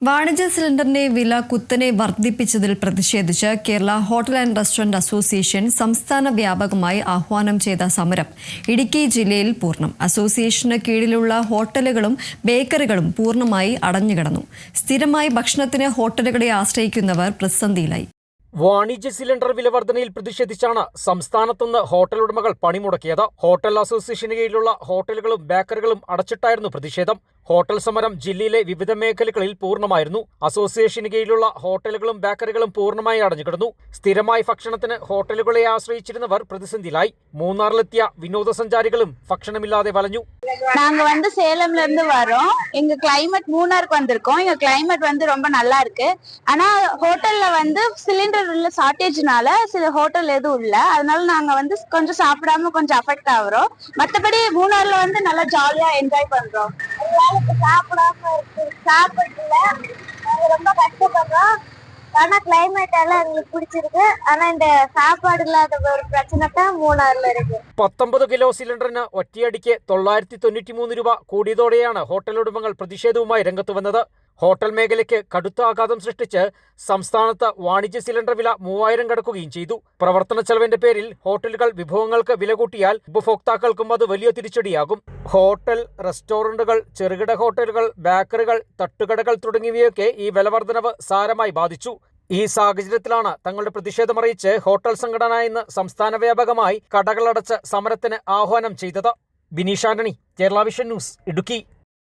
വാണിജ്യ സിലിണ്ടറിന്റെ വില കുത്തനെ വർദ്ധിപ്പിച്ചതിൽ പ്രതിഷേധിച്ച് Kerala hotel and restaurant association സംസ്ഥാന വ്യാപകമായി ആഹ്വാനം ചെയ്ത സമരം ഇടുക്കി ജില്ലയിൽ പൂർണ്ണം. അസോസിയേഷന് കീഴിലുള്ള ഹോട്ടലുകളും ബേക്കറികളും പൂർണ്ണമായി അടഞ്ഞുകിടന്നു. സ്ഥിരമായി ഭക്ഷണത്തിന് ഹോട്ടലുകളെ ആശ്രയിക്കുന്നവർ പ്രതിസന്ധിയിലായി. വാണിജ്യ സിലിണ്ടർ വില വർധനയിൽ പ്രതിഷേധിച്ചാണ് സംസ്ഥാനത്തുനിന്ന് ഹോട്ടൽ ഉടമകൾ പണിമുടക്കിയത്. ഹോട്ടൽ അസോസിയേഷന് കീഴിലുള്ള ഹോട്ടലുകളും ബേക്കറികളും അടച്ചിട്ടായിരുന്നു പ്രതിഷേധം. ഹോട്ടൽ സമരം ജില്ലയിലെ വിവിധ മേഖലകളിൽ പൂർണ്ണമായിരുന്നു. അസോസിയേഷന് കീഴിലുള്ള ഹോട്ടലുകളും ബേക്കറികളും പൂർണ്ണമായി അടഞ്ഞുകിടന്നു. സ്ഥിരമായി ഭക്ഷണത്തിന് ഹോട്ടലുകളെ ആശ്രയിച്ചിരുന്നവർ പ്രതിസന്ധിയിലായി. മൂന്നാറിലെത്തിയ വിനോദസഞ്ചാരികളും ഭക്ഷണമില്ലാതെ വലഞ്ഞു. நாங்க சேலம்ல இருந்து வரோம். எங்க கிளைமேட் மூணாருக்கு வந்திருக்கோம். எங்க கிளைமேட் ரொம்ப நல்லா இருக்கு. ஆனா ஹோட்டல்ல சிலிண்டர் உள்ள ஷார்டேஜ்னால சில ஹோட்டல் எதுவும் இல்ல. அதனால நாங்க கொஞ்சம் சாப்பிடாம கொஞ்சம் அஃபெக்ட் ஆகுறோம். மத்தபடி மூணார்ல நல்லா ஜாலியா என்ஜாய் பண்றோம். சாப்பிடாம இருக்கு, சாப்பிடல, நாங்க ரொம்ப கஷ்டப்படுறோம். ஆனா கிளைமேட் எல்லாம் எங்களுக்கு பிடிச்சிருக்கு. ஆனா இந்த சாப்பாடு இல்லாத ஒரு பிரச்சனை தான் மூணாறுல இருக்கு. 19 കിലോ സിലിണ്ടറിന് ഒറ്റയടിക്ക് 993 രൂപ കൂടിയതോടെയാണ് ഹോട്ടൽ ഉടമകൾ പ്രതിഷേധവുമായി രംഗത്ത് വന്നത്. ഹോട്ടൽ മേഖലയ്ക്ക് കടുത്ത ആഘാതം സൃഷ്ടിച്ച് സംസ്ഥാനത്ത് വാണിജ്യ സിലിണ്ടർ വില 3000 കടക്കുകയും ചെയ്തു. പ്രവർത്തന ചെലവിന്റെ പേരിൽ ഹോട്ടലുകൾ വിഭവങ്ങൾക്ക് വില കൂട്ടിയാൽ ഉപഭോക്താക്കൾക്കും അത് വലിയ തിരിച്ചടിയാകും. ഹോട്ടൽ, റെസ്റ്റോറന്റുകൾ, ചെറുകിട ഹോട്ടലുകൾ, ബേക്കറികൾ, തട്ടുകടകൾ തുടങ്ങിയവയൊക്കെ ഈ വിലവർദ്ധനവ് സാരമായി ബാധിച്ചു. ഈ സാഹചര്യത്തിലാണ് തങ്ങളുടെ പ്രതിഷേധമറിയിച്ച് ഹോട്ടൽ സംഘടന ഇന്ന് സംസ്ഥാന വ്യാപകമായി കടകളടച്ച് സമരത്തിന് ആഹ്വാനം ചെയ്തത്. Bineesh Antony, Kerala vision news, Idukki.